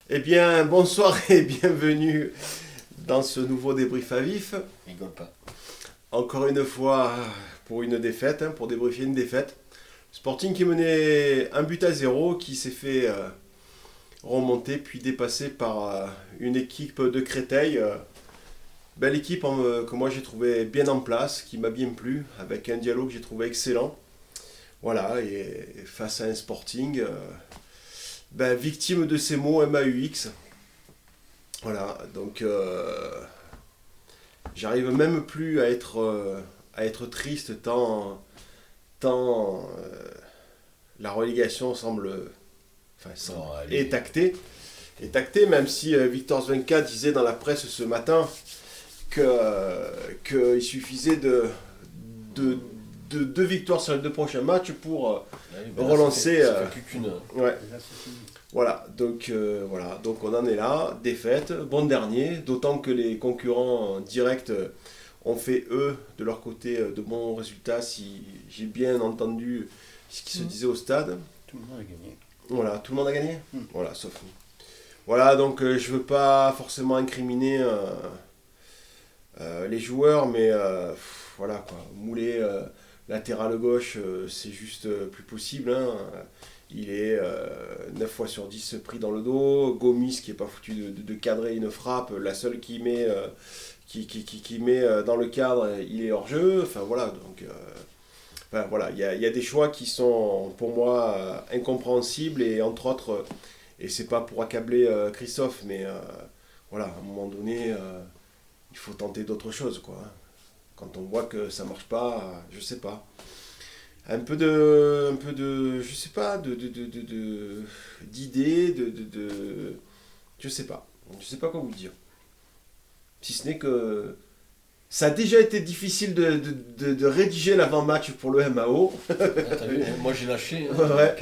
Eh bien, bonsoir et bienvenue dans ce nouveau débrief à vif. Rigole pas. Encore une fois, pour une défaite, pour débriefer une défaite. Sporting qui menait 1-0, qui s'est fait remonter puis dépassé par une équipe de Créteil. Belle équipe que moi j'ai trouvé bien en place, qui m'a bien plu, avec un dialogue que j'ai trouvé excellent. Voilà, et face à un Sporting victime de ces mots MAUX. Voilà, donc j'arrive même plus à être triste tant la relégation semble, est actée. Est actée, même si Victor Zwenka disait dans la presse ce matin qu'il suffisait de deux victoires sur les deux prochains matchs pour relancer. Ça fait plus qu'une. Ouais. Voilà, donc on en est là, défaite, bon dernier, d'autant que les concurrents directs ont fait eux de leur côté de bons résultats, si j'ai bien entendu ce qui se disait au stade. Tout le monde a gagné. Voilà, tout le monde a gagné. Voilà, sauf nous. Voilà, donc je veux pas forcément incriminer les joueurs, mais voilà quoi, Moulet latéral gauche, c'est juste plus possible. Hein. Il est 9 fois sur 10 pris dans le dos. Gomis qui n'est pas foutu de cadrer une frappe, la seule qui met, qui met dans le cadre, il est hors jeu. Enfin voilà, donc voilà, il y a des choix qui sont pour moi incompréhensibles et entre autres, et c'est pas pour accabler Christophe, mais voilà, à un moment donné, il faut tenter d'autres choses quoi. Quand on voit que ça marche pas, je sais pas. Un peu de, je sais pas, d'idées, je sais pas quoi vous dire. Si ce n'est que ça a déjà été difficile de rédiger l'avant-match pour le MAO. Ah, t'as vu, moi j'ai lâché. Hein, ouais.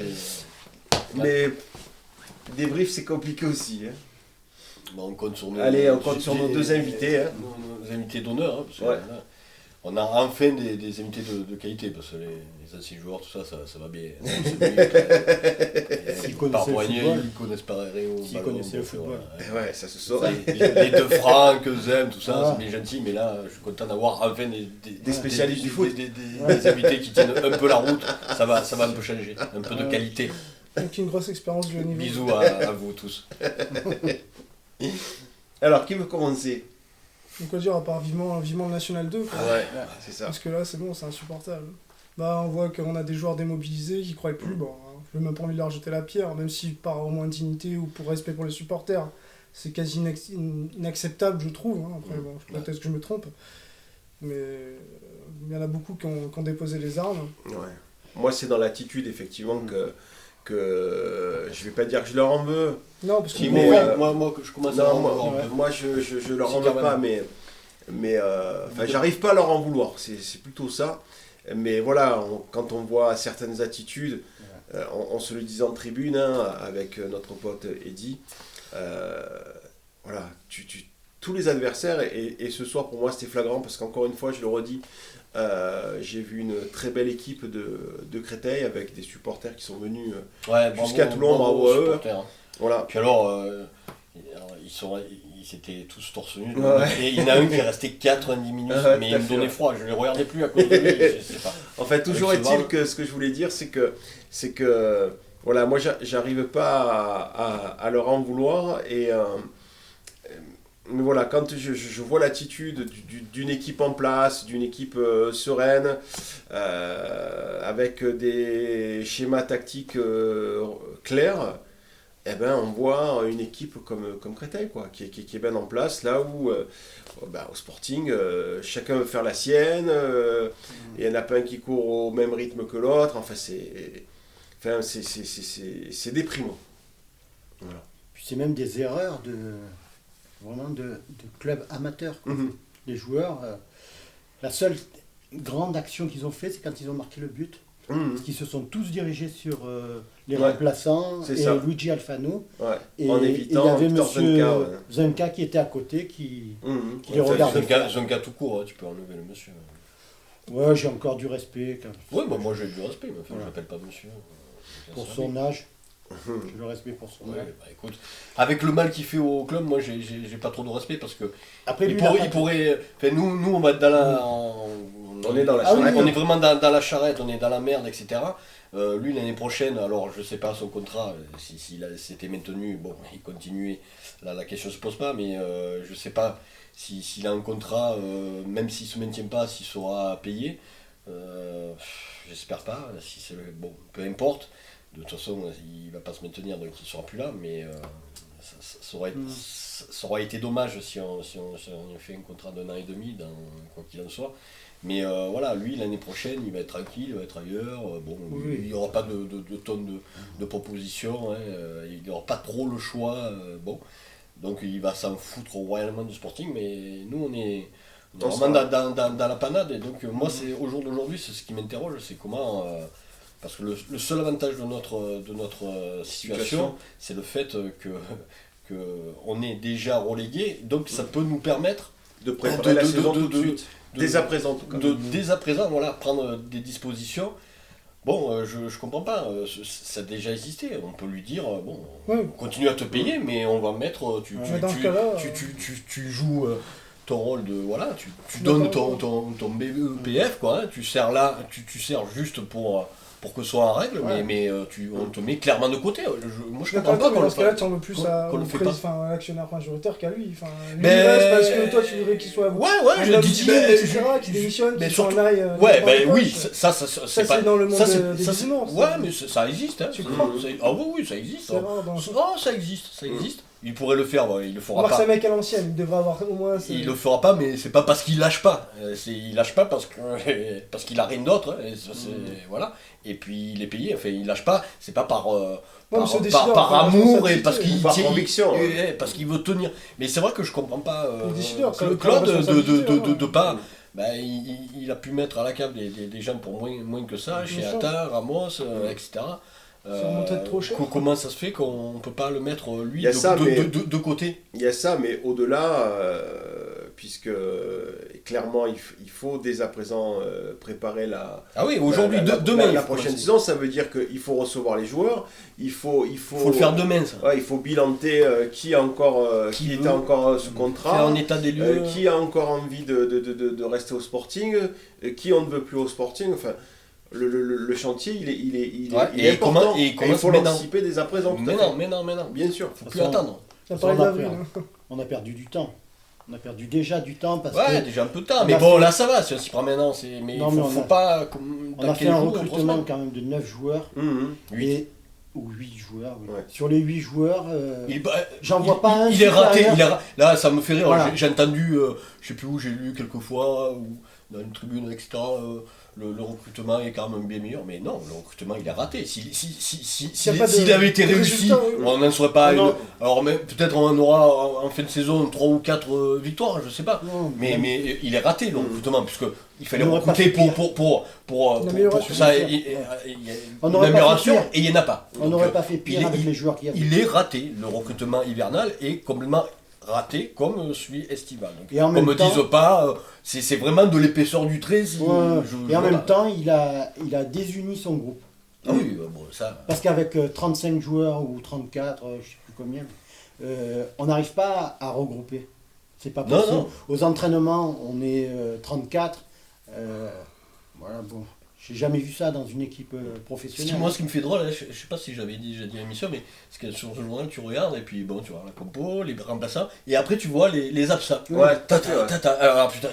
Mais débrief c'est compliqué aussi. Hein. Bon, on compte sur nos, on compte sur nos deux invités. Hein. Nos invités d'honneur. Hein, parce que, là, on a enfin des invités de qualité, parce que les anciens joueurs, tout ça va bien. S'ils connaissaient le football. Ils connaissent pas rien au S'ils connaissaient le football. Ouais, ça se saurait. Les deux francs, Zem, tout ça, c'est bien gentil, mais là, je suis content d'avoir enfin des spécialistes du foot. Des invités qui tiennent un peu la route, ça va un peu changer, un peu de qualité. Donc une grosse expérience du haut niveau. Bisous à vous tous. Alors, qui veut commencer? Donc quoi dire, à part vivement le National 2 quoi. Ouais, c'est ça. Parce que là c'est bon, c'est insupportable. On voit qu'on a des joueurs démobilisés qui croient plus. Bon, je n'ai même pas envie de leur jeter la pierre, même si par au moins dignité ou pour respect pour les supporters, c'est quasi inacceptable je trouve. Hein. Après bon, peut-être que je me trompe. Mais il y en a beaucoup qui ont déposé les armes. Ouais. Moi c'est dans l'attitude effectivement que je vais pas dire que je leur en veux. Non, parce que moi je commence à moi je leur en veux pas, mais j'arrive pas à leur en vouloir, c'est plutôt ça. Mais voilà, quand on voit certaines attitudes, on se le disait en tribune hein, avec notre pote Eddy, voilà, tous les adversaires, et ce soir pour moi c'était flagrant parce qu'encore une fois je le redis, j'ai vu une très belle équipe de Créteil avec des supporters qui sont venus jusqu'à Toulon, bravo à eux. Hein. Voilà. Puis alors, ils étaient tous torse nu, et il y en a un qui est resté 90 minutes, mais il me donnait froid, je ne les regardais plus à cause de lui, je sais pas. En fait, toujours est-il que ce que je voulais dire, c'est que voilà, moi j'arrive pas à leur en vouloir, mais voilà, quand je vois l'attitude d'une équipe en place, d'une équipe sereine, avec des schémas tactiques clairs, eh ben, on voit une équipe comme Créteil, quoi, qui est bien en place, là où au Sporting, chacun veut faire la sienne, il n'y en a pas un qui court au même rythme que l'autre, enfin c'est déprimant. Voilà. Puis c'est même des erreurs vraiment de clubs amateurs. Les joueurs, la seule grande action qu'ils ont fait, c'est quand ils ont marqué le but. Parce qu'ils se sont tous dirigés sur les remplaçants et ça. Luigi Alfano. Ouais. Et en évitant il y avait monsieur Zwenka qui était à côté qui les regardait. Zwenka tout court, tu peux enlever le monsieur. Ouais, j'ai encore du respect. Ouais, moi j'ai du respect, mais enfin, je l'appelle pas monsieur. Pour son âge. J'ai le respect pour son Ouais, mal. bah, écoute, avec le mal qu'il fait au club, moi j'ai pas trop de respect parce que Après, lui, il pourrait. Enfin, nous on va être dans la. On est dans la Ah oui, charrette. On est vraiment dans la charrette, on est dans la merde, etc. Lui l'année prochaine, alors je sais pas son contrat, s'il s'était maintenu, bon, il continuait, là la question se pose pas, mais je sais pas s'il a un contrat, même s'il se maintient pas, s'il sera payé. J'espère pas, si c'est bon, peu importe. De toute façon, il va pas se maintenir, donc il sera plus là, mais ça aurait été dommage si on fait un contrat d'1 an et demi, quoi qu'il en soit. Mais voilà, lui, l'année prochaine, il va être tranquille, il va être ailleurs. Bon, Oui. il n'y aura pas de tonnes de propositions, hein, il n'y aura pas trop le choix. Bon, donc il va s'en foutre royalement du Sporting, mais nous, on est vraiment dans la panade. Et donc, moi, c'est au jour d'aujourd'hui, c'est ce qui m'interroge, c'est comment. Parce que le seul avantage de notre situation, c'est le fait que on est déjà relégué, donc ça peut nous permettre De préparer la saison tout de suite. Dès à présent, en tout cas. dès à présent, voilà, prendre des dispositions. Bon, je comprends pas, ça a déjà existé. On peut lui dire, bon, Ouais. on continue à te payer, mais on va mettre, Mais dans ce cas-là, tu joues ton rôle de, voilà, tu D'accord. donnes ton BEPF, quoi, hein, tu sers là, tu sers juste pour que ce soit en règle, Ouais. mais on te met clairement de côté. Moi je comprends D'accord, pas mais dans qu'on ce cas-là, tu en veux plus qu'on le fait pas. à l'actionnaire majoritaire qu'à lui. Enfin, lui, Mais- il reste parce que toi, tu voudrais qu'il soit Ouais, un je homme dis, digne, mais- etc., qu'il démissionne, mais qu'il s'en surtout- aille. Ouais, dans ben les oui, poches. ça Ça, pas. c'est dans le monde ça, des ça, bisounours. ouais, mais ça existe. Hein. Tu crois Ah oui, ça existe. C'est rare dans- Oh, ça existe. Il pourrait le faire, il le fera Remarque, c'est pas. un mec à l'ancienne, il devrait avoir au moins. Il le fera pas, mais c'est pas parce qu'il lâche pas. Il lâche pas parce qu'il a rien d'autre. Hein, et ça, voilà. Et puis il est payé. Enfin, il lâche pas. C'est pas par mais c'est décideur, par par amour et responsabilité. parce qu'il Par tient- conviction, parce qu'il veut tenir. Mais c'est vrai que je comprends pas. Le décideur, le comme Claude responsabilité, de ouais. pas. Ben, il a pu mettre à la cave des gens pour moins que ça, Bien chez sûr. Attar, Ramos, etc. Ça remonte à être trop cher. Comment ça se fait qu'on ne peut pas le mettre, lui, Il y a ça, mais- de côté? Il y a ça, mais au-delà, puisque clairement, il faut dès à présent préparer Ah oui, aujourd'hui, demain. la il faut prochaine commencer. saison, ça veut dire qu'il faut recevoir les joueurs, il faut Faut le faire demain, ça. ouais, il faut bilanter qui était veut encore sous Faire contrat, un état des lieux. qui a encore envie de rester au Sporting, qui on ne veut plus au Sporting. Enfin, le chantier, il est Ouais, et important. il il commence faut maintenant. l'anticiper dès à présent. tout à Mais fait. non. Bien sûr. Faut plus façon, attendre. Ça parlait on a d'avril. peur. On a perdu du temps. On a perdu déjà du temps parce Ouais, que déjà un peu de temps. on Mais a bon, fait- là, ça va. Si on s'y prend maintenant, mais Non, il mais faut on a- pas. on Dans a fait quel un jour, recrutement quand même de 9 joueurs. Mhm. Huit. Ou 8 joueurs. Oui. Ouais. Sur les 8 joueurs, Bah, j'en vois pas un Il est raté. supérieur. Là, ça me fait rire. Voilà. J'ai entendu, je sais plus où, j'ai lu quelques fois, ou dans une tribune, etc. Le recrutement est quand même bien meilleur. Mais non, le recrutement, il est raté. S'il y a pas de- s'il avait été de réussi, résultat, oui. on n'en serait pas. Non. Alors, peut-être on aura en fin de saison 3 ou 4 victoires, je sais pas. Non, Mais il est raté le recrutement, puisque il fallait On n'aurait pas recruter fait pour Une que amélioration, ça bien sûr. il y ait On une n'aurait pas fait amélioration, pire. et il n'y en a pas. on Donc, n'aurait pas fait pire il est- avec les joueurs qu'il y avait. il est raté, le recrutement hivernal est complètement raté comme celui estival. Donc, Et en qu'on même me temps- dise pas, c'est vraiment de l'épaisseur du trait. Si Ouais, je- et en voilà. même temps, il a désuni son groupe. Ah oui, bon, ça. Parce qu'avec 35 joueurs ou 34, je ne sais plus combien, on n'arrive pas à regrouper. C'est pas Non, possible. non. Aux entraînements, on est 34. Voilà, bon. J'ai jamais vu ça dans une équipe professionnelle. Moi, ce qui me fait drôle, hein, je sais pas si j'avais déjà dit à l'émission, mais c'est que sur ce journal, tu regardes, et puis bon, tu vois la compo, les remplaçants, et après tu vois les absents. Ouais, Alors, putain,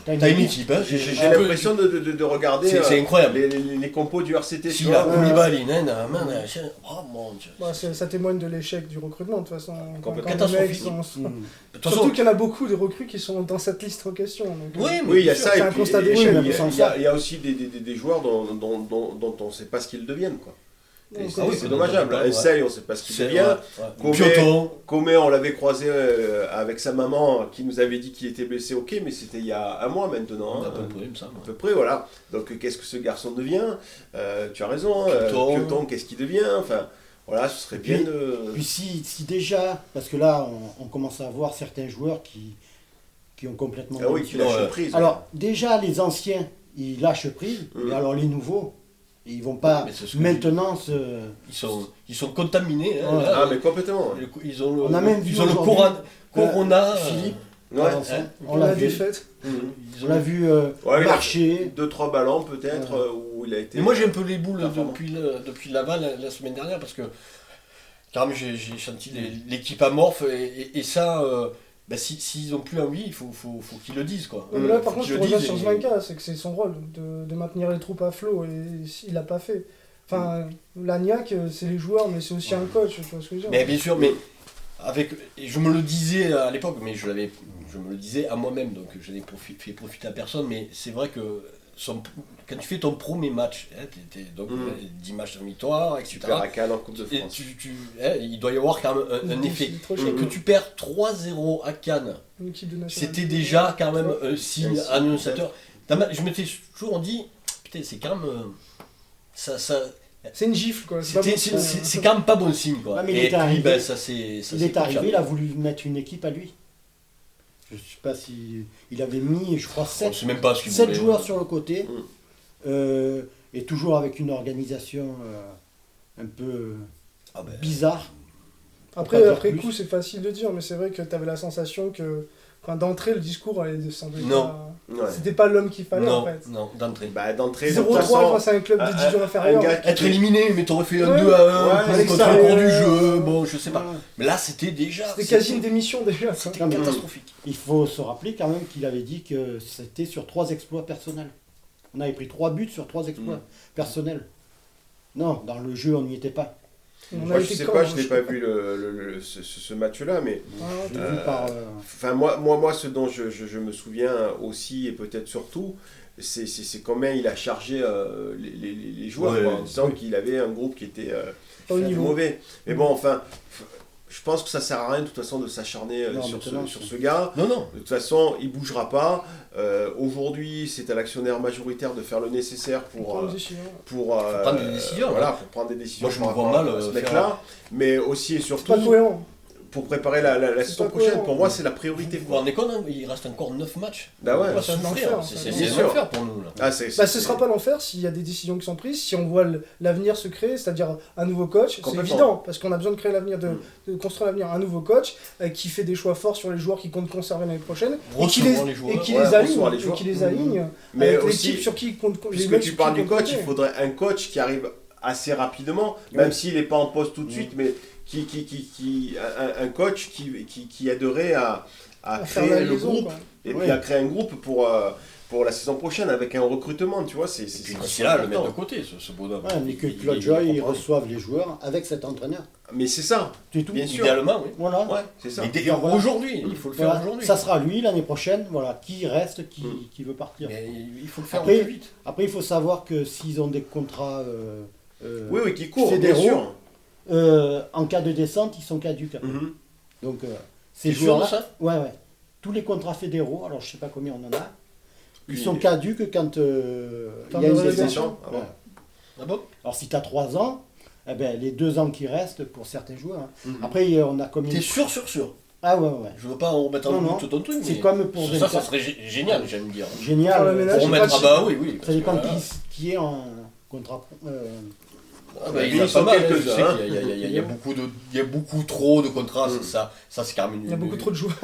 t'as une équipe, hein. J'ai l'impression de regarder C'est incroyable. les compos du RCT. Si tu la vois. Koulibaly, oh mon dieu. Bah, ça témoigne de l'échec du recrutement, de toute façon. Quand Complètement. les mecs Catastrophique. sont- Mm. De toute Surtout façon, qu'il y en a beaucoup de recrues qui sont dans cette liste en question. Donc, oui, mais Oui, il y a bien ça, c'est et un puis constat il y a- d'échec, il y a- mais sans il y a- ça. il y a aussi des joueurs dont on ne sait pas ce qu'ils deviennent. Quoi. Et Donc, c'est oui, c'est dommageable. ouais. Essaye, on ne sait pas ce qu'il c'est devient. ouais. Comet- Pioton. Comet, on l'avait croisé avec sa maman qui nous avait dit qu'il était blessé, ok, mais c'était il y a un mois maintenant. À hein, peu près, il me semble. à peu près, voilà. Donc qu'est-ce que ce garçon devient Tu as raison, Pioton. Pioton, qu'est-ce qu'il devient Enfin, voilà, ce serait bien Puis- de... Puis si déjà, parce que là, on commence à voir certains joueurs qui ont complètement... Ah oui, qui lâche prise. Alors, déjà, les anciens, ils lâchent prise, Mm. et alors les nouveaux, Et ils vont pas Mais c'est ce que maintenant Ils sont contaminés. Hein, Ouais. là, Ah, mais complètement. Ouais. Ils ont le, On a même vu ils ont le aujourd'hui, corona. Philippe, Ouais. on On l'a l'a vu. défaite. Ils On ont- l'a vu Ouais, il a marcher. 2-3 ballons peut-être Ouais. où il a été. Et moi j'ai un peu les boules performant. depuis Laval la semaine dernière parce que quand même j'ai senti l'équipe amorphe et ça, s'ils ont plus envie, il faut qu'ils le disent quoi. Ouais, mais là, par Faut contre, qu'ils je le reviens disent sur et- Zvanka, c'est que c'est son rôle de maintenir les troupes à flot et il l'a pas fait. Enfin, l'Agnac, c'est les joueurs, mais c'est aussi un coach, tu vois ce que je veux dire. Mais bien sûr, mais et je me le disais à l'époque, mais je me le disais à moi-même, donc je n'ai fait profiter à personne, mais c'est vrai que quand tu fais ton premier match, hein, donc 10 matchs en victoire, etc. Super à Cannes en Coupe de Et France. il doit y avoir quand même un C'est effet. trop Et cher. que tu perds 3-0 à Cannes, Une équipe de nationale. c'était déjà quand même un signe Un signe, annonciateur. Je m'étais toujours dit, putain, c'est quand même. C'est une gifle, quoi. pas C'est bon signe. c'est quand même pas bon signe, quoi. Ouais, mais il Et est puis, arrivé- ben, ça Il s'est est arrivé, confirmé. il a voulu mettre une équipe à lui. Je ne sais pas si. Il avait mis, je crois, On 7 sait même pas ce qu'il voulait. joueurs sur le côté. Mm. Et toujours avec une organisation un peu Ah ben, bizarre. Après, Pas dire après plus. coup, c'est facile de dire, mais c'est vrai que tu avais la sensation que, d'entrée, le discours allait semblait Non. pas. Ouais. C'était pas l'homme qu'il fallait non, en fait. non, d'entrée. Bah, d'entrée, de toute 0-3 façon, face à un club de division inférieure. gars qui Être éliminé, mais t'aurais fait un Ouais. 2-1 Ouais, pour avec contre ça, le cours du ouais. jeu, bon, je sais pas. Ouais. Mais là, c'était déjà. C'était quasi une démission déjà. ça. C'était Non, mais- catastrophique. Il faut se rappeler quand même qu'il avait dit que c'était sur 3 exploits personnels. On avait pris 3 buts sur 3 exploits personnels. Non, dans le jeu, on n'y était pas. On Moi, a je été sais quand, pas, hein, je n'ai sais pas vu ce match-là, mais Ah, Je l'ai vu par. enfin, moi, ce dont je me souviens aussi, et peut-être surtout, c'est combien il a chargé les joueurs, Ouais, quoi, en disant oui. qu'il avait un groupe qui était pas au niveau. mauvais. Mais bon, enfin, je pense que ça sert à rien de toute façon de s'acharner Non, sur maintenant, ce gars. Non, non. De toute façon, il bougera pas. Aujourd'hui, c'est à l'actionnaire majoritaire de faire le nécessaire pour Prendre une décision. prendre des décisions, voilà, pour prendre des décisions Moi, je me par vois rapport mal, à ce faire mec-là, mais aussi et C'est surtout pas cohérent. pour préparer la C'est saison pas prochaine. cohérent. Pour moi, c'est la priorité. Vous vous rendez compte, hein, il reste encore 9 matchs. Bah ouais. On va C'est un souffrir, enfer, c'est ça. c'est Bien un sûr. enfer pour nous. Là. Ah, Ce sera pas l'enfer s'il y a des décisions qui sont prises, si on voit l'avenir se créer, c'est-à-dire un nouveau coach, c'est Complètement. évident, parce qu'on a besoin de créer l'avenir, de construire l'avenir, un nouveau coach qui fait des choix forts sur les joueurs qui compte conserver l'année prochaine, et qui Recevoir les, les joueurs. et qui Ouais, les aligne, recevoir les et joueurs. qui les aligne Mais avec aussi, l'équipe sur qui il compte les puisque mecs tu sur parles qui du il compte coach, il compter. faudrait un coach qui arrive assez rapidement, même s'il n'est pas en poste tout de suite, mais un coach qui aiderait à faire créer la le liaison, groupe quoi. et Ouais. puis à créer un groupe pour la saison prochaine avec un recrutement, tu vois, c'est Et puis c'est d'ici là, le important. mettre de côté, ce bonhomme. Ouais, mais que Il- Claude il- Joy il ils comprend. reçoivent les joueurs avec cet entraîneur. Mais c'est ça, C'est tout. bien sûr. Idéalement, oui. Voilà. Ouais, c'est ça. Mais aujourd'hui, il faut le faire Voilà. aujourd'hui. Ça sera lui l'année prochaine, voilà, qui reste, qui, Mm. qui veut partir. Mais il faut le faire Après- plus vite. Après, il faut savoir que s'ils ont des contrats Oui, oui, qui court, bien fédéraux, sûr. en cas de descente, ils sont caduques. après. Mhm. Donc, ces C'est sûr de joueurs-là, ça ouais, ouais. Tous les contrats fédéraux, alors je sais pas combien on en a, ils Puis- sont caduques quand il Quand y a on une a la descente. descente. Ah bon. Ouais. Ah bon Alors si tu as 3 ans, eh ben, les 2 ans qui restent pour certains joueurs. hein. Mhm. Après, on a combien T'es de- sûr. Ah ouais, ouais. Je veux pas en remettre en Non, doute ton truc, C'est mais comme pour ça 24. serait génial, j'aime dire. Faire le Génial. ménage. Pour c'est remettre, pratique. ah bah oui, oui. Ça parce dépend que, voilà. qui est en contrat. Ah bah, il y Ils a sont pas mal, quelques-uns, je sais hein. il y a beaucoup trop de contrats, Mm. ça c'est quand même Il y a beaucoup trop de joueurs.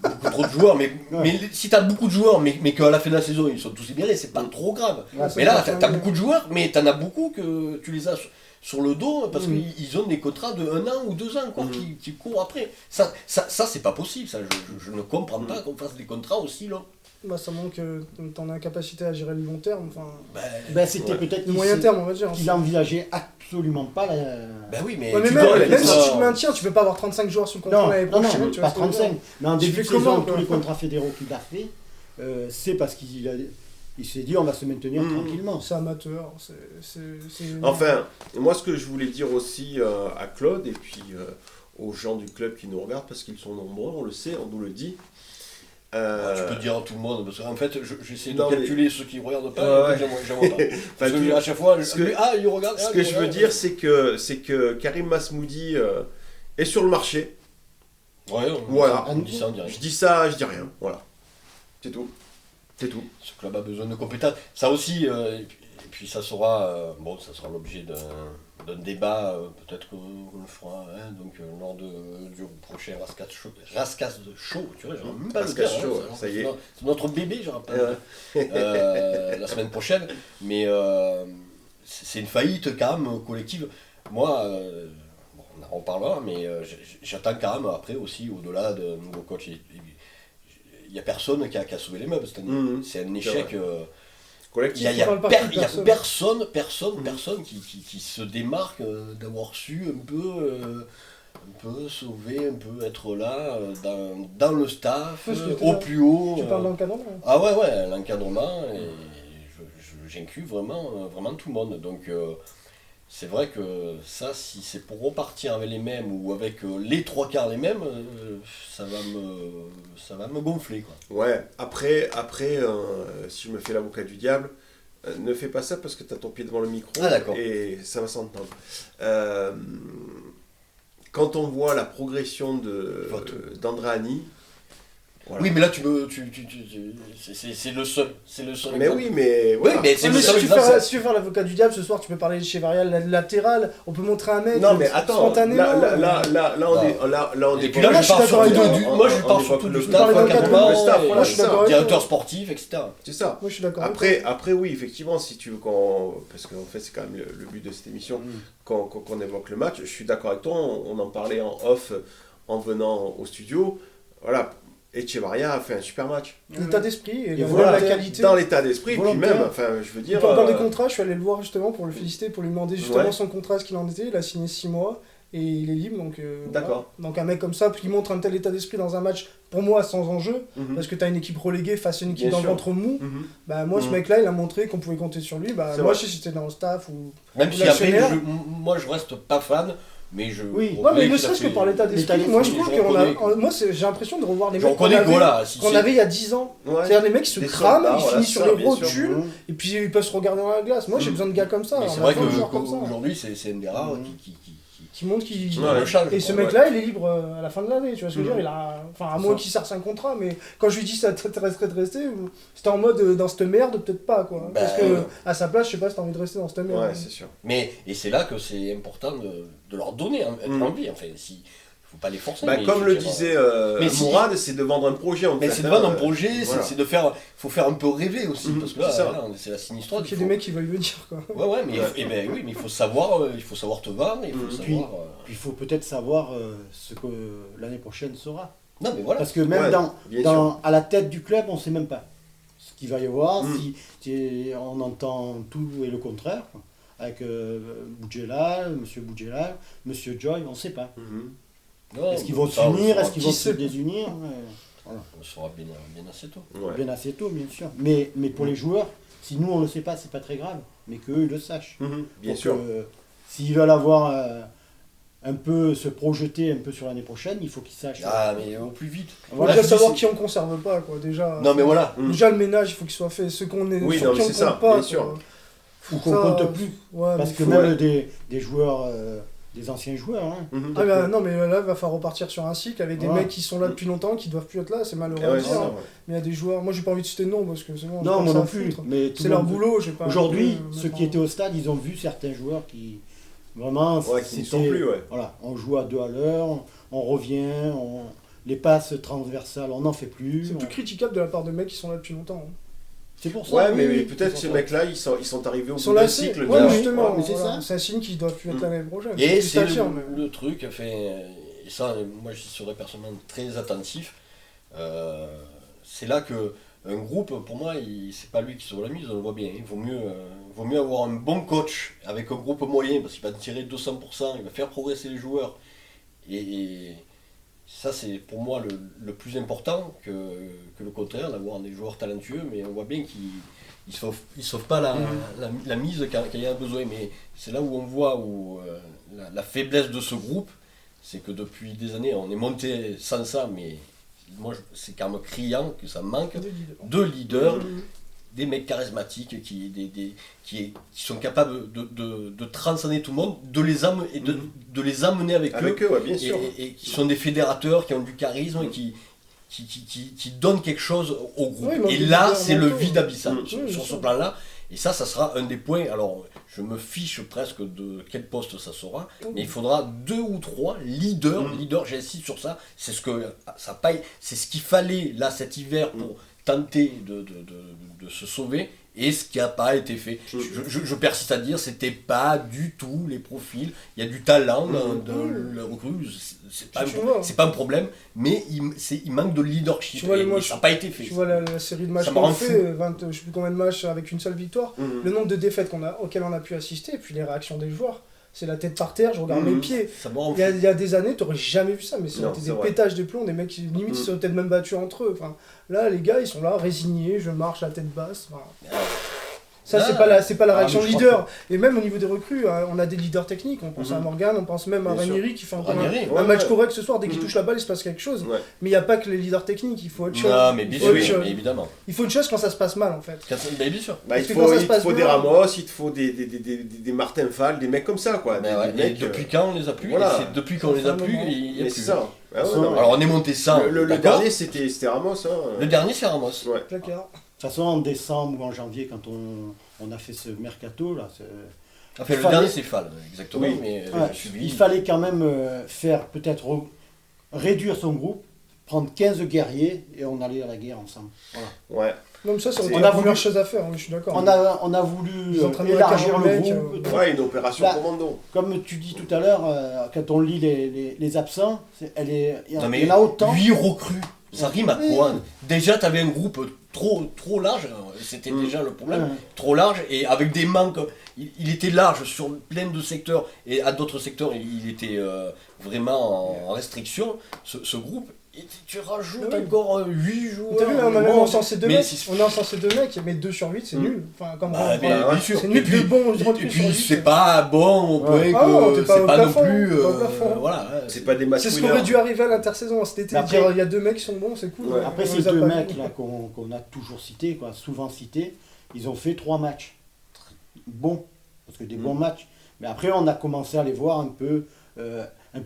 beaucoup trop de joueurs, mais Ouais. si t'as beaucoup de joueurs, mais qu'à la fin de la saison ils sont tous libérés, c'est pas trop grave. Ouais, Mais là, c'est t'as pas beaucoup de joueurs, mais t'en as beaucoup que tu les as sur le dos parce Mm. qu'ils ont des contrats de 1 an ou 2 ans encore Mm. qui courent après. Ça c'est pas possible, ça. Je ne comprends pas Mm. qu'on fasse des contrats aussi longs. Bah, ça montre que ton incapacité à gérer le long terme, enfin, Ben, c'était Ouais. peut-être le moyen terme, on va dire. qu'il envisageait absolument pas la. Ben oui, mais, Ouais, mais tu même, dois- même si ça- tu le maintiens, tu peux pas avoir 35 joueurs sur le contrat Non, l'année non, prochaine. non, tu vois pas ce que je veux dire. 35. Mais en Tu début de fais comment, saison, quoi tous les contrats fédéraux qu'il a fait, c'est parce il s'est dit on va se maintenir Mhm. tranquillement. C'est amateur. Enfin, moi, ce que je voulais dire aussi à Claude et puis aux gens du club qui nous regardent, parce qu'ils sont nombreux, on le sait, on nous le dit. Tu peux dire à tout le monde, parce qu'en fait, j'essaie de Non, mais- calculer ceux qui ne regardent pas, Ouais, et puis j'en vois pas. Parce Enfin, que à chaque fois, ce que- ils regardent. Ce que je veux dire, c'est que Karim Masmoudi est sur le marché. Ouais, Voilà. on dit ça, on dirait. Je dis ça, je dis rien. Voilà. C'est tout. C'est tout. Ce club a besoin de compétences. Ça aussi, Et puis ça sera l'objet d'un débat, peut-être qu'on le fera, hein, donc lors du prochain Rascas Show, tu vois, j'aurais même pas le dire, Show, ça y est. C'est notre bébé, je rappelle, la semaine prochaine, mais c'est une faillite quand même collective. Moi, on en parlera, mais j'attends quand même après aussi, au-delà de nouveau coach, il n'y a personne qui a sauvé les meubles cette année. C'est un échec collectif. Il n'y a personne qui se démarque d'avoir su un peu sauver, un peu être là dans le staff, au plus haut. Tu parles d'encadrement. Ah ouais, l'encadrement, et j'inclus vraiment tout le monde. Donc c'est vrai que ça, si c'est pour repartir avec les mêmes ou avec les trois quarts les mêmes, ça va me gonfler, quoi. Ouais, après si je me fais l'avocat du diable, ne fais pas ça parce que tu as ton pied devant le micro et ça va s'entendre. Quand on voit la progression d'Andréani, voilà. Oui, mais là c'est le seul. Mais exemple. oui, mais voilà. Oui, mais c'est Ouais, le mais seul si tu exemple. veux faire l'avocat du diable ce soir, tu peux parler de chez Varial latéral, on peut montrer un mec Non mais attends, spontanément. là on est Et puis là, je parle surtout du staff, parle d'encadrement, le staff, voilà, je suis d'accord avec directeur toi. sportif, etc. C'est ça. Moi je suis d'accord. avec toi. Après oui, effectivement, si tu veux parce qu'en fait c'est quand même le but de cette émission, qu'on évoque le match, je suis d'accord avec toi, on en parlait en off en venant au studio, voilà. Echevarria a fait un super match. L'état d'esprit et voilà, la qualité. dans l'état d'esprit, puis même, enfin, je veux dire... Il peut encore des contrats, je suis allé le voir justement pour le féliciter, pour lui demander justement son contrat, ce qu'il en était. Il a signé 6 mois et il est libre. Donc, d'accord. Voilà. Donc un mec comme ça, qui montre un tel état d'esprit dans un match, pour moi, sans enjeu, parce que tu as une équipe reléguée face à une équipe dans le ventre mou, bah moi, ce mec-là, il a montré qu'on pouvait compter sur lui. Bah, moi, si j'étais dans le staff ou... Même si après, moi, je reste pas fan. Mais mais ne serait-ce que par l'état d'esprit, moi je trouve j'ai l'impression de revoir les mecs qu'on avait il y a 10 ans. C'est-à-dire les mecs qui se crament, ils finissent sur les rotules, et puis ils peuvent se regarder dans la glace. Moi j'ai besoin de gars comme ça. C'est vrai qu'aujourd'hui c'est une des rares qui montre qu'il... change. Et ce mec-là, il est libre à la fin de l'année, tu vois ce que je veux dire. Enfin, à moins qu'il serve un contrat, mais quand je lui dis ça t'intéresserait de rester, c'était en mode dans cette merde, peut-être pas, quoi. Parce que à sa place, je sais pas si t'as envie de rester dans cette merde. Ouais, c'est sûr. Et c'est là que c'est important de leur donner envie. Enfin, faut pas les forcer. Comme le disait Mourad, c'est de vendre un projet. C'est de vendre un projet, c'est de faire. Faut faire un peu rêver aussi, parce que là, c'est la sinistre. Il y a des mecs qui veulent venir, quoi. Ouais, mais il faut savoir te vendre. Puis il faut peut-être savoir ce que l'année prochaine sera. Non, mais voilà. Parce que même à la tête du club, on ne sait même pas ce qu'il va y avoir. Si on entend tout et le contraire, avec Boudjelal, Monsieur Boudjelal, Monsieur Joy, on ne sait pas. Est-ce qu'ils vont s'unir, est-ce qu'ils vont se désunir? Voilà. On le saura bien assez tôt. Ouais. Bien assez tôt, bien sûr. Mais pour les joueurs, si nous on ne le sait pas, c'est pas très grave. Mais qu'eux ils le sachent. Bien sûr. S'ils veulent avoir un peu se projeter un peu sur l'année prochaine, il faut qu'ils sachent. Ah, mais au plus vite. Voilà, déjà savoir qui on conserve pas, quoi. Déjà. Non, mais voilà. Déjà le ménage, il faut qu'il soit fait. Ceux qu'on est. Oui, sur non, qui mais on c'est ça, pas, bien sûr. Ou qu'on compte plus. Ouais, parce que même des joueurs. Des anciens joueurs. Hein. Non, mais là, il va falloir repartir sur un cycle avec des mecs qui sont là depuis longtemps, qui doivent plus être là, c'est malheureux à dire. Mais il y a des joueurs, moi j'ai pas envie de citer de nom parce que c'est bon. Non, moi non plus. Mais c'est leur boulot, j'ai pas. Aujourd'hui, ceux qui étaient au stade, ils ont vu certains joueurs qui. Vraiment, qui ne sont plus, Voilà, on joue à 2 à l'heure, on revient, les passes transversales, on n'en fait plus. C'est plus critiquable de la part de mecs qui sont là depuis longtemps. C'est pour ça. Ouais, mais peut-être ces mecs-là, ils sont arrivés au bout d'un cycle. Ouais, justement, mais c'est ça. C'est un signe qu'ils doivent plus être l'année prochaine. Et c'est le truc, et ça, moi j'y serais personnellement très attentif. C'est là que un groupe, pour moi, c'est pas lui qui sauve la mise, on le voit bien. Il vaut mieux avoir un bon coach avec un groupe moyen, parce qu'il va tirer 200%, il va faire progresser les joueurs. Et ça, c'est pour moi le plus important que le contraire, d'avoir des joueurs talentueux, mais on voit bien qu'ils ne sauvent pas la mise quand il y a besoin. Mais c'est là où on voit la faiblesse de ce groupe, c'est que depuis des années, on est monté sans ça, mais moi, c'est quand même criant que ça manque de leaders, des mecs charismatiques qui sont capables de transcender tout le monde, de les amener avec eux, bien sûr. Et qui sont des fédérateurs, qui ont du charisme, et qui donnent quelque chose au groupe. Et là, c'est le vide abyssal sur ce plan-là. Et ça sera un des points. Alors, je me fiche presque de quel poste ça sera, mais il faudra 2 ou 3 leaders, j'insiste sur ça, c'est ce qu'il fallait là cet hiver pour tenter de se sauver, et ce qui n'a pas été fait. Je persiste à dire, c'était pas du tout les profils. Il y a du talent dans le recrue, c'est pas un problème, mais il manque de leadership. Et ça n'a pas été fait. Tu vois la série de matchs qu'on a fait, 20, je sais plus combien de matchs avec une seule victoire, le nombre de défaites auxquelles on a pu assister, et puis les réactions des joueurs. C'est la tête par terre, je regarde mes pieds. Il y a des années, t'aurais jamais vu ça, mais c'était des pétages de plomb, des mecs qui limite ils se sont peut-être même battus entre eux. Enfin, là, les gars, ils sont là, résignés, je marche la tête basse. Enfin, ça, c'est pas la réaction leader. Et même au niveau des recrues, on a des leaders techniques. On pense à Morgan, on pense même à Ranieri qui fait encore un match correct ce soir. Dès qu'il touche la balle, il se passe quelque chose. Mais il n'y a pas que les leaders techniques, il faut autre chose. Non, mais bien sûr, évidemment. Il faut autre chose quand ça se passe mal, en fait. Bien sûr. Il te faut des Ramos, il te faut des Martin Fall, des mecs comme ça, quoi. Et depuis quand on les a plus, depuis qu'on les a plus, il y a plus ça. Alors on est monté ça. Le dernier, c'était Ramos. Le dernier, c'est Ramos. De toute façon, en décembre ou en janvier, quand on a fait ce mercato, là, le dernier, c'est Fall, exactement. Oui. Mais il fallait quand même faire, peut-être réduire son groupe, prendre 15 guerriers et on allait à la guerre ensemble. Voilà. Ouais. Non, mais ça aurait été la première chose à faire, je suis d'accord. On a voulu élargir le groupe. Une opération commando. Comme tu dis tout à l'heure, quand on lit les absents, il y en a autant. 8 recrues. Ça rime à quoi? Déjà, tu avais un groupe trop large, c'était déjà le problème, trop large, et avec des manques, il était large sur plein de secteurs, et à d'autres secteurs, il était vraiment en restriction, ce groupe. Et tu rajoutes encore 8 joueurs. T'as vu, on a même encensé 2 mecs, on a encensé 2 mecs, mais 2 sur 8, c'est nul. Enfin, comme c'est nul de bon. Et puis, c'est pas bon au point que c'est pas non plus. Voilà. C'est pas des matchs. C'est ce qui aurait dû arriver à l'intersaison cet été. Dire il y a 2 mecs qui sont bons, c'est cool. Après, ces 2 mecs là qu'on a toujours cités, souvent cités, ils ont fait 3 matchs. Bons, parce que des bons matchs. Mais après, on a commencé à les voir un peu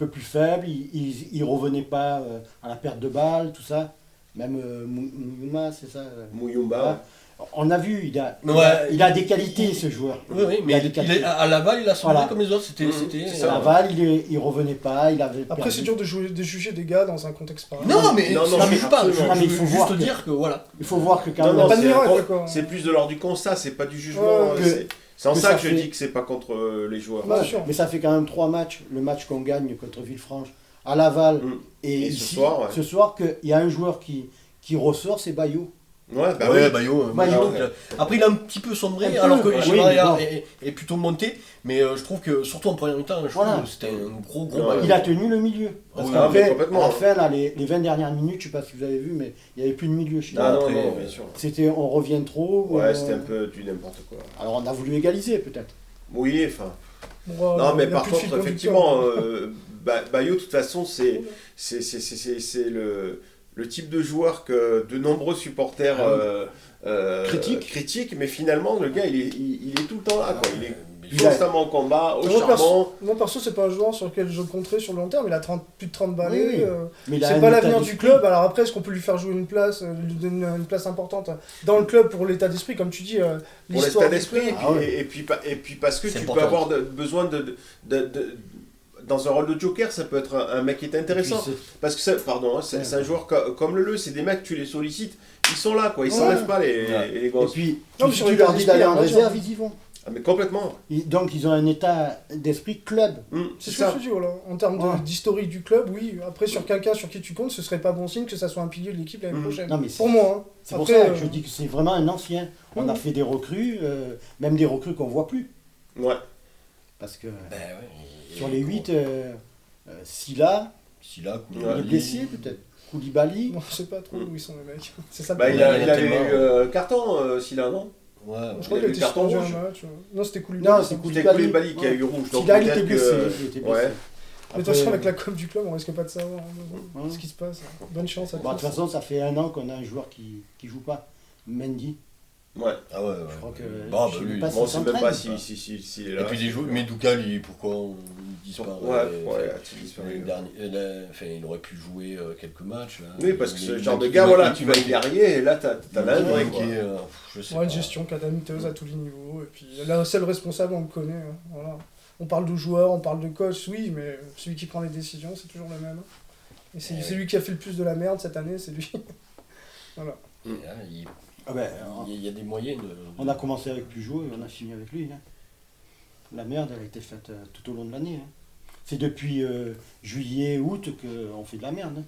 plus faibles, ils revenaient pas à la perte de balle, tout ça. Même Mouyumba, c'est ça Mouyumba. On a vu, il a des qualités, ce joueur. Oui, mais à Laval, il a semblé comme les autres. À Laval, il revenait pas, il avait Après, c'est dur de juger des gars dans un contexte pareil. Non, mais je juge pas. Il faut juste dire que voilà. Il faut voir que quand même... C'est plus de l'ordre du constat, c'est pas du jugement. C'est en ça que je dis que c'est pas contre les joueurs. Mais ça fait quand même 3 matchs. Le match qu'on gagne contre Villefranche, à Laval, et ici, ce soir, qu'il y a un joueur qui ressort, c'est Bayo. Bayo. Après, il a un petit peu sombré, alors que Echevarria est plutôt monté. Mais je trouve que, surtout en première mi-temps, c'était un gros Bayo. Il a tenu le milieu. Parce qu'après, à la fin, là, les 20 dernières minutes, je ne sais pas si vous avez vu, mais il n'y avait plus de milieu chez nous. Non, bien sûr. C'était on revient trop. C'était un peu du n'importe quoi. Alors on a voulu égaliser, peut-être. Oui, enfin. Non, mais par contre, effectivement, Bayo, de toute façon, c'est le type de joueur que de nombreux supporters critiquent, mais finalement, le gars, il est tout le temps là, quoi. Il est constamment en combat, au charbon. Moi, perso, c'est pas un joueur sur lequel je compterais sur le long terme. Il a plus de 30 balais. Mais c'est pas l'avenir du club. Alors après, est-ce qu'on peut lui faire jouer une place, lui donner une place importante dans le club pour l'état d'esprit, comme tu dis, l'histoire d'esprit, et puis parce que tu peux avoir besoin dans un rôle de joker, ça peut être un mec qui est intéressant. Parce que c'est un joueur comme le c'est des mecs, tu les sollicites, ils sont là, quoi, ils s'enlèvent pas les gosses. Et puis, tu leur dis d'aller en réserve, ils y vont. Ah, mais complètement. Donc ils ont un état d'esprit club. C'est ce que je dis, voilà. En termes d'historique du club, oui. Après, sur quelqu'un sur qui tu comptes, ce serait pas bon signe que ça soit un pilier de l'équipe l'année prochaine. Non, mais pour moi. C'est pour ça que je dis que c'est vraiment un ancien. On a fait des recrues, même des recrues qu'on voit plus. Ouais. Parce que sur les 8, Silla, il est blessé peut-être. Koulibaly. Non, je sais pas trop où ils sont les mecs. C'est ça. Il avait eu carton, Silla, non? Ouais, je crois qu'il a été suspendu un match. Non, c'était Koulibaly. Non, c'est Koulibaly qui a eu rouge. Silla, il était blessé. Ouais. Mais de toute façon, avec la com du club, on risque pas de savoir ce qui se passe. Bonne chance à tous. De toute façon, ça fait 1 an qu'on a un joueur qui joue pas. Mendy. Ouais. Ah ouais, Je crois que. Bah, je sais lui, pas Bon, on sait même pas s'entraîne, s'il est Et là. puis des joueurs, mais Doukal, pourquoi il disparaît Il disparaît. l'année enfin, il aurait pu jouer quelques matchs. Là. Oui, parce que Il- ce il genre de manque- gars, il voilà, manque- tu vas y arriver et là, t'as la il vraie, manque- quoi. je sais Ouais, pas. une gestion calamiteuse à tous les niveaux. Et puis là, c'est le responsable, on le connaît. Hein, voilà. On parle de joueurs, on parle de coach, oui, mais celui qui prend les décisions, c'est toujours le même. Et c'est lui qui a fait le plus de la merde cette année, c'est lui. Voilà. Et là, Ah ben, il y a des moyens de. on a commencé avec Pujol et on a fini avec lui. Hein. La merde, elle a été faite tout au long de l'année. Hein. C'est depuis juillet, août qu'on fait de la merde. Hein.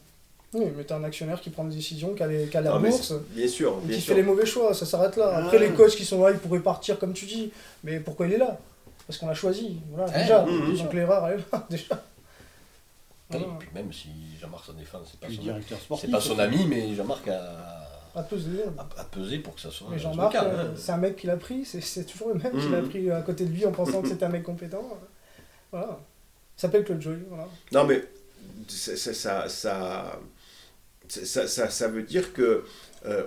Oui, mais t'as un actionnaire qui prend des décisions, qui a la Non, mais bourse, Bien sûr, et bien qui sûr. fait les mauvais choix, ça s'arrête là. Ah. Après, les coachs qui sont là, ils pourraient partir comme tu dis, mais pourquoi il est là? Parce qu'on l'a choisi, voilà, déjà. bien Donc l'erreur, elle est là, déjà. Et Voilà. puis même si Jean-Marc s'en défend, c'est pas Puis son, directeur sportif. c'est pas son ami, mais Jean-Marc À peser. a pesé pour que ça soit Mais le Jean-Marc, cas. Hein. c'est un mec qui l'a pris, c'est toujours le même qui l'a pris à côté de lui en pensant que c'était un mec compétent. Voilà. Il s'appelle Claude Joly, voilà. Non, mais ça veut dire que,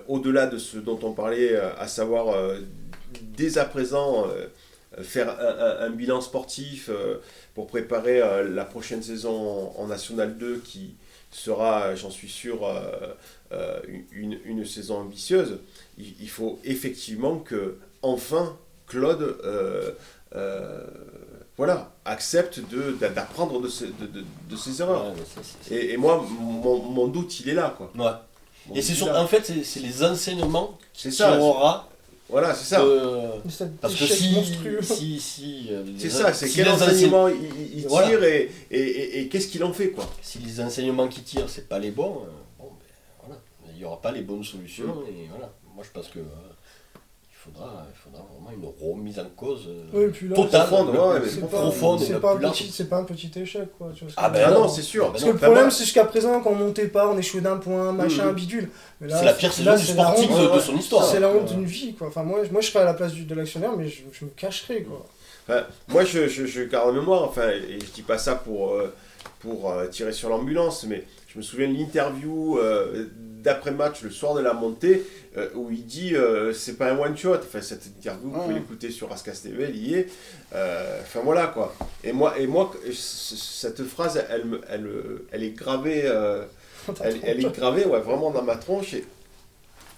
au-delà de ce dont on parlait, à savoir dès à présent faire un bilan sportif pour préparer la prochaine saison en National 2 qui sera, j'en suis sûr, une saison ambitieuse, il faut effectivement que, enfin, Claude voilà, accepte d'apprendre de ses erreurs. Ouais, mais c'est- Et moi, mon doute, il est là, quoi. Ouais. Mon Et doute, il est en là. fait, c'est les enseignements C'est qu'il ça. aura. Voilà, c'est ça. Mais cet Parce que échec monstrueux. C'est ça, c'est si quel les enseignement il Voilà. tire et qu'est-ce qu'il en fait, quoi. Si les enseignements qu'il tire, c'est pas les bons, bon, ben, voilà. Il n'y aura pas les bonnes solutions. Et voilà. Moi, je pense que il faudra vraiment une remise en cause Oui, et puis là, totale, profonde, ouais, mais c'est profonde et c'est la pas, plus large. c'est pas un petit échec, quoi. Tu vois ce que Ah je ben veux Ah dire. non, c'est sûr. Ah ben Parce non. que le Enfin, problème, moi- c'est jusqu'à présent, quand on montait pas, on échouait d'un point, machin, bidule. Mais là, C'est la pire saison là, du c'est la sportif honte. de son histoire. C'est la honte d'une vie, quoi. Enfin, moi, je serais à la place de l'actionnaire, mais je me cacherais, quoi. Enfin, moi, je garde en mémoire, enfin, et je dis pas ça pour tirer sur l'ambulance, mais je me souviens de l'interview d'après-match, le soir de la montée, où il dit c'est pas un one-shot. Enfin, cette interview, vous pouvez l'écouter sur Ascas TV, elle y est. Enfin, voilà, quoi. Et moi, cette phrase, elle est gravée, elle est gravée, ouais, vraiment dans ma tronche.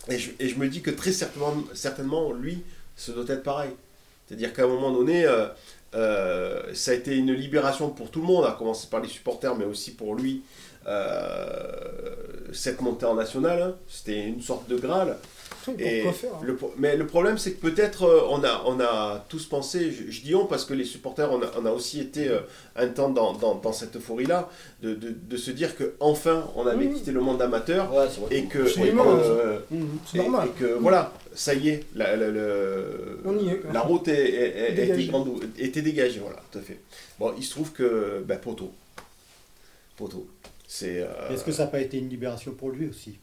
Et je me dis que très certainement, lui, ce doit être pareil. C'est-à-dire qu'à un moment donné, ça a été une libération pour tout le monde, à commencer par les supporters, mais aussi pour lui, cette montée en nationale. Hein, c'était une sorte de Graal. Et Pourquoi faire, hein. mais le problème, c'est que peut-être on a tous pensé, je dis on parce que les supporters, on a aussi été un temps dans cette euphorie-là, de se dire qu'enfin on avait quitté le monde amateur Ouais, c'est vrai. et que, Absolument, c'est normal. et que voilà, ça y est, On y est. la route Dégagée. était dégagée, voilà, tout à fait. Bon, il se trouve que, poteau. C'est... Est-ce que ça n'a pas été une libération pour lui aussi?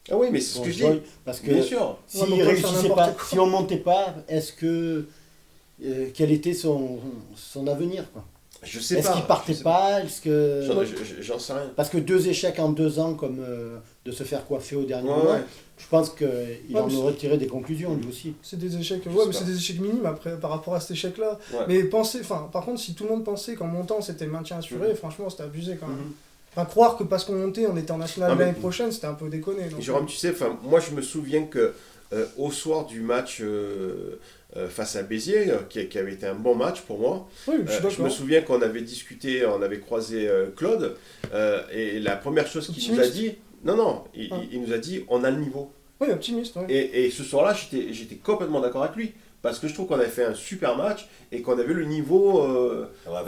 Ah oui, mais c'est ce Pour que je Joy, dis. parce que Bien sûr. Ouais, s'il mais on peut faire réussissait n'importe pas, quoi. si on montait pas, est-ce que quel était son avenir, quoi? Je sais Est-ce pas. qu'il partait je sais pas? Est-ce que J'en sais rien. parce que 2 échecs en 2 ans, comme de se faire coiffer au dernier Ouais, moment, ouais. je pense qu'il Ouais, en mais aurait tiré des conclusions lui aussi. C'est des échecs, Je ouais, sais mais pas. c'est des échecs minimes après, par rapport à cet échec-là. Ouais. Mais par contre, si tout le monde pensait qu'en montant c'était le maintien assuré, franchement, c'était abusé quand même. Mhm. Enfin, croire que parce qu'on montait, on était en national Non, mais- l'année prochaine, c'était un peu déconné. donc. Jérôme, tu sais, moi je me souviens que au soir du match face à Béziers, qui avait été un bon match pour moi, Oui, je suis je me d'accord. souviens qu'on avait discuté, on avait croisé Claude, et la première chose qu'il nous a Optimiste. dit, non, Ah. il nous a dit on a le niveau. Oui, optimiste, ouais. Et ce soir-là, j'étais complètement d'accord avec lui. Parce que je trouve qu'on avait fait un super match et qu'on avait le niveau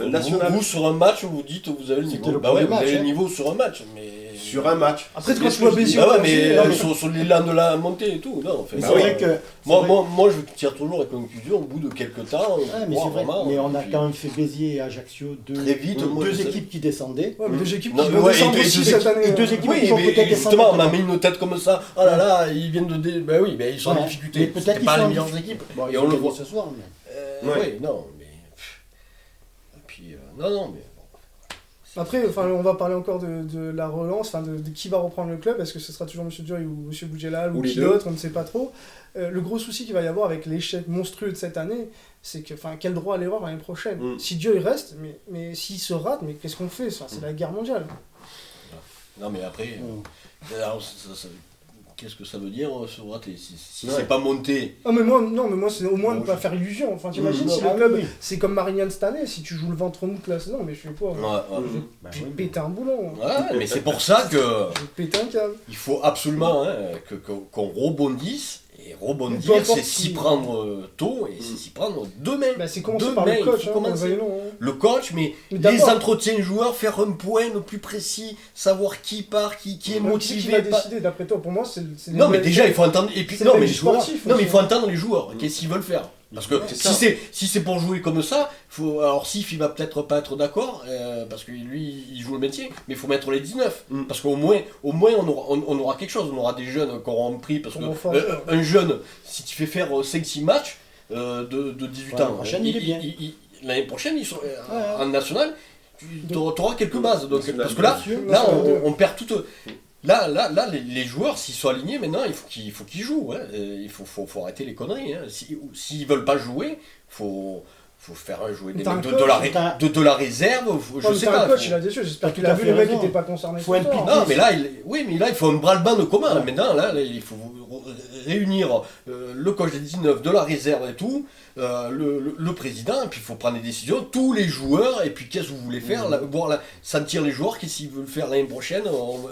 national. Vous, sur un match, vous dites que vous avez le C'était niveau. le Bah ouais, premier vous match, avez hein. le niveau sur un match, mais... Sur un match. Après, C'est quand ce tu que vois je dis. Béziers, Bah ouais, Percy, mais là, sur l'élan de la montée et tout, non, enfin, Mais bah c'est ouais. vrai que moi, je tire toujours la conclusion, au bout de quelques temps, ouais, mais c'est vrai. vraiment, Mais on a puis- quand même fait Béziers et Ajaccio, Très vite, moi, deux je sais. équipes qui descendaient. Ouais, mais deux équipes Non, qui mais vont ouais, descendre et aussi deux cette année. et deux hein. équipes Oui, qui vont mais peut-être justement, on descendre. m'a mis une tête comme ça. Oh là là, ils viennent de... Bah oui, ils sont en Ouais. difficulté. Mais peut-être C'est qu'ils pas sont les en meilleures difficulté. équipes. Bon, Et ils on ont le gagné voit. ce soir, mais Ouais. Oui, non, mais... Et puis, non, mais bon. Après, on va parler encore de la relance, de qui va reprendre le club. Est-ce que ce sera toujours M. Joy ou M. Boudjelal ou qui d'autre, on ne sait pas trop. Le gros souci qu'il va y avoir avec l'échec monstrueux de cette année, c'est que quel droit à l'erreur l'année prochaine. Si Joy reste, mais s'il se rate, mais qu'est-ce qu'on fait? C'est la guerre mondiale. Non mais après, alors, qu'est-ce que ça veut dire se rater si c'est pas monté? Mais moi c'est au moins de ne pas faire illusion. T'imagines si le club, c'est comme Marignane cette année, si tu joues le ventre mou toute la saison, mais je fais quoi? Je vais péter un boulon. Ouais, mais c'est pour ça que... Je vais péter un câble. Il faut absolument qu'on rebondisse. Et rebondir, c'est s'y prendre tôt et c'est s'y prendre demain. C'est commencer par le coach. Le coach, mais les entretiens joueurs, faire un point le plus précis, savoir qui part, qui est motivé. Qui va décider, d'après toi? Pour moi, c'est non, mais déjà, il faut entendre. Et puis, non, mais les joueurs. Non, mais il faut entendre les joueurs. Qu'est-ce qu'ils veulent faire? Parce que si c'est pour jouer comme ça, alors Sif il va peut-être pas être d'accord, parce que lui il joue le métier, mais il faut mettre les 19. Parce qu'au moins on aura quelque chose, on aura des jeunes qui auront pris, parce que un jeune, si tu fais faire 5-6 matchs de 18 ans, l'année prochaine ils sont en national, tu auras quelques bases. Donc, parce que là on perd toute... Là, les joueurs, s'ils sont alignés maintenant, il faut qu'ils jouent. Hein. Il faut arrêter les conneries. Hein. S'ils veulent pas jouer, faut faire jouer des mecs de la réserve. Je sais pas. Un coach, il a des choses. J'espère qu'il a vu les mecs qui n'étaient pas concernés. Non, mais là, il faut un bras-le-bas de commun. Maintenant, là, il faut réunir le coach des 19 de la réserve et tout, le président, et puis il faut prendre des décisions, tous les joueurs, et puis qu'est-ce que vous voulez faire, sentir les joueurs, qu'est-ce qu'ils veulent faire l'année prochaine,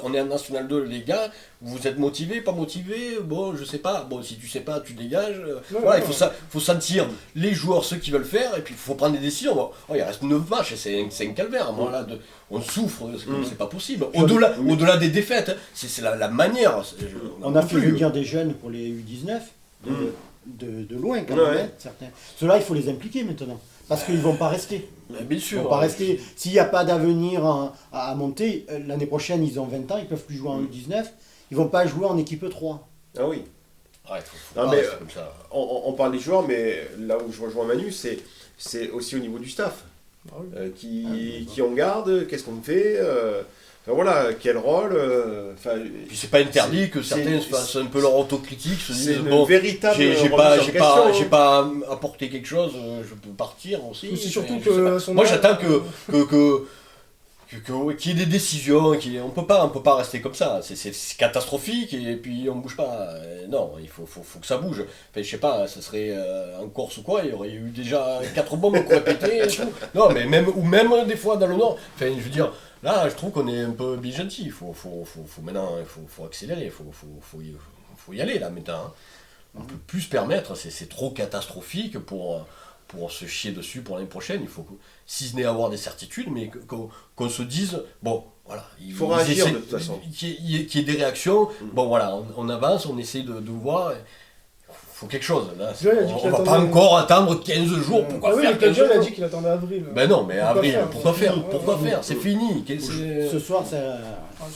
on est en National 2, les gars, vous êtes motivés, pas motivés, bon, je sais pas, bon, si tu sais pas, tu dégages, il faut sentir les joueurs, ceux qui veulent faire, et puis il faut prendre des décisions. Bon, il reste 9 matchs, c'est un calvaire, moi, là, on souffre, c'est pas possible. Au-delà des défaites, c'est la manière. On a fait venir des jeunes pour les U19, de loin quand même, certains. Ceux-là, il faut les impliquer maintenant, parce qu'ils ne vont pas rester. Bien sûr. Ils vont pas rester. S'il n'y a pas d'avenir à monter, l'année prochaine, ils ont 20 ans, ils ne peuvent plus jouer en U19, ils ne vont pas jouer en équipe 3. Ah oui. Mais comme ça. On parle des joueurs, mais là où je rejoins Manu, c'est aussi au niveau du staff. Qui on garde, qu'est-ce qu'on fait, voilà, quel rôle. Puis c'est pas interdit que certains fassent un peu leur autocritique, se disent bon, véritable. J'ai pas apporté quelque chose, je peux partir aussi. C'est surtout que moi j'attends qu'il y ait des décisions, on peut pas rester comme ça, c'est catastrophique et puis on bouge pas. Non, il faut que ça bouge. Enfin, je sais pas, ça serait en Corse ou quoi, il y aurait eu déjà 4 bombes qui auraient pété et tout. Non, mais même des fois dans le Nord. Enfin, je veux dire, là, je trouve qu'on est un peu gentil. Maintenant, il faut accélérer, faut y aller là maintenant. Hein. On peut plus se permettre, c'est trop catastrophique pour se chier dessus pour l'année prochaine. Il faut, si ce n'est avoir des certitudes, mais qu'on se dise, bon, voilà. Il faut réagir de toute façon. Qu'il y ait des réactions, bon voilà, on avance, on essaye de voir. Il faut quelque chose. Là, on va pas encore attendre 15 jours. Pourquoi faire 15 jours? Il a dit qu'il attendait avril. Ben non, mais avril, pourquoi faire? C'est fini. Ce soir,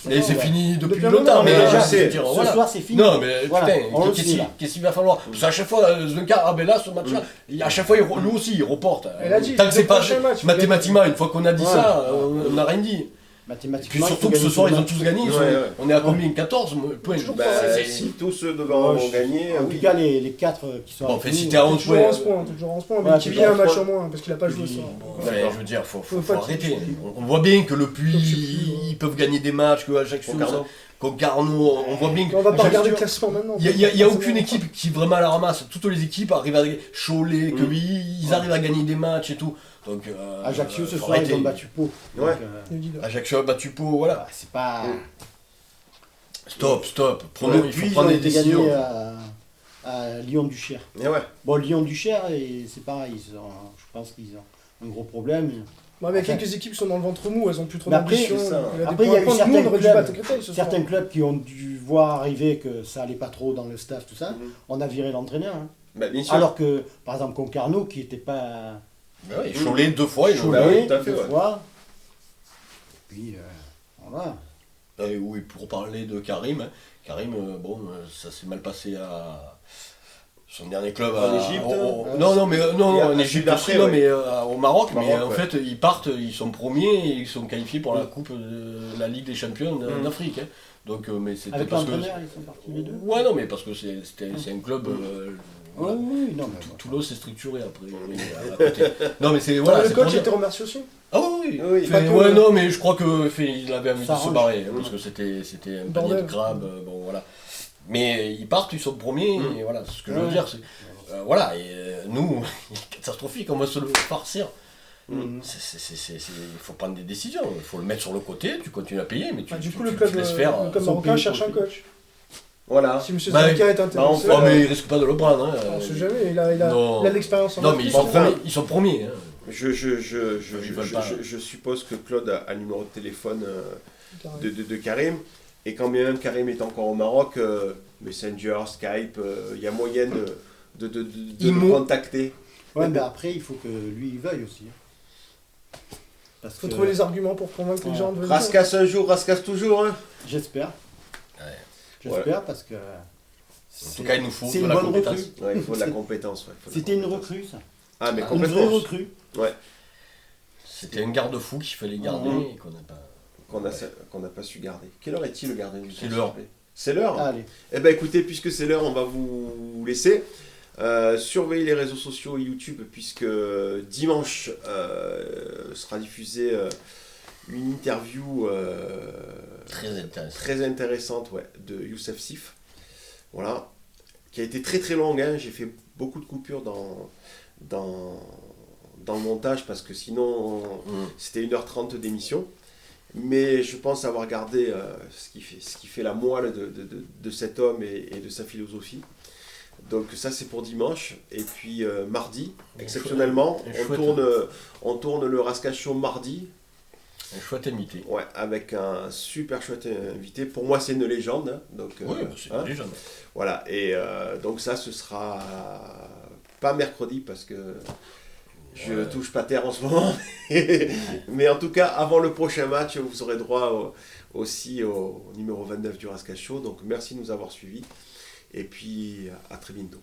et c'est fini depuis longtemps. Mais je sais. Ce soir, c'est fini. Non, mais putain, qu'est-ce qu'il va falloir? Parce qu'à chaque fois, ce match-là, à chaque fois, lui aussi, il reporte. Tant que c'est pas mathématiquement, une fois qu'on a dit ça, on n'a rien dit. Mathématiquement, surtout que ce soir ils ont tous gagné, on est à combien? 14 points. Si tous ceux devant ont gagné. En tout cas, les 4 qui sont. Bon, si t'es à 11 points. Toujours 11 points, mais qui vient un match en moins parce qu'il a pas joué ça. Je veux dire, faut arrêter. On voit bien que le Puy, ils peuvent gagner des matchs, que Ajaccio, Concarneau, on voit bien que. On va pas regarder le classement maintenant. Il n'y a aucune équipe qui vraiment la ramasse. Toutes les équipes arrivent à Cholet, ils arrivent à gagner des matchs et tout. Donc, Ajaccio ce soir ils ont battu Pau. Ajaccio a battu Pau, voilà. C'est pas. Stop. Il faut prendre des décisions. À Lyon-du-Cher. Bon, Lyon-du-Cher, c'est pareil. Je pense qu'ils ont un gros problème. Il y a quelques équipes qui sont dans le ventre mou, elles ont plus trop d'ambition. Après, il y a eu certains clubs qui ont dû voir arriver que ça allait pas trop dans le staff, tout ça. On a viré l'entraîneur. Bien sûr. Alors que, par exemple, Concarneau, qui n'était pas. Cholet 2 fois, il Cholet 2 fois. Et puis, voilà. Oui, pour parler de Karim, ça s'est mal passé Son dernier club En Égypte. Non, en Égypte après, aussi, non, ouais. mais au Maroc. Mais Maroc, en ouais. fait, ils partent, ils sont premiers et ils sont qualifiés pour la Coupe de la Ligue des Champions d'Afrique. Hein. Donc, mais c'était Avec parce que. l'entraîneur, ils sont partis les deux. Ouais, non, mais parce que c'est un club. Voilà. Oui, non, mais Toulouse c'est structuré après. À côté. Non, mais c'est. Voilà, le c'est pour coach dire- était remercié aussi. Ah oui, Oui, Enfin, pas que- ouais, non, mais je crois que il avait envie de Ça se arrange. barrer, hein, parce que c'était un panier Bordel. de crabes, bon voilà. Mais ils partent, ils sont premiers, et voilà, ce que je veux Ouais. dire, c'est... voilà, et nous, catastrophique, on va se le farcir. Mhm. Il faut prendre des décisions, il faut le mettre sur le côté, tu continues à payer, mais tu, Ah, du tu- coup, tu- le club, tu laisses faire. le club son marocain pays cherche un pour le coach. Voilà. Si M. Bah, Zaka est intéressé, Oh, mais il risque pas de le prendre. Hein, on sait jamais, il a Non. l'expérience en Non, mais Afrique. ils sont premiers. Hein. Ils veulent pas. Je suppose que Claude a le numéro de téléphone Carré. de Karim. Et quand bien même Karim est encore au Maroc, Messenger, Skype, il y a moyen de le Imo. contacter. Ouais, mais après, il faut que lui, il veuille aussi. Parce Faut que trouver les arguments pour convaincre les gens de venir. Rascasse un jour, rascasse toujours. Hein. j'espère. Ouais. J'espère parce que. En tout cas, il nous faut c'est de une la bonne compétence. recrue. Ouais, il faut de la compétence. Ouais, il faut de la C'était une compétence. recrue, ça. Ah, mais Une complètement. vraie recrue. Ouais, C'était un garde-fou qu'il fallait garder Mhm. et qu'on n'a pas. qu'on n'a pas su garder. Quelle heure est-il le gardien du C'est temps, l'heure. s'il vous plaît C'est l'heure. Allez. Eh ben écoutez, puisque c'est l'heure, on va vous laisser. Surveillez les réseaux sociaux et YouTube, puisque dimanche sera diffusée une interview Très intéressant. très intéressante de Youssef Sif. Voilà. Qui a été très très longue. Hein. J'ai fait beaucoup de coupures dans le montage parce que sinon c'était 1h30 d'émission. Mais je pense avoir gardé ce qui fait la moelle de cet homme et de sa philosophie. Donc ça c'est pour dimanche. Et puis mardi, exceptionnellement, on tourne le Rascasse Show mardi. Un chouette invité. Ouais, avec un super chouette invité. Pour moi c'est une légende. Hein. Donc, Oui, c'est hein. déjà. Voilà. Et donc ça ce sera pas mercredi parce que je touche pas terre en ce moment. Mais en tout cas, avant le prochain match, vous aurez droit aussi au numéro 29 du Rascasse Show. Donc merci de nous avoir suivis. Et puis à très bientôt.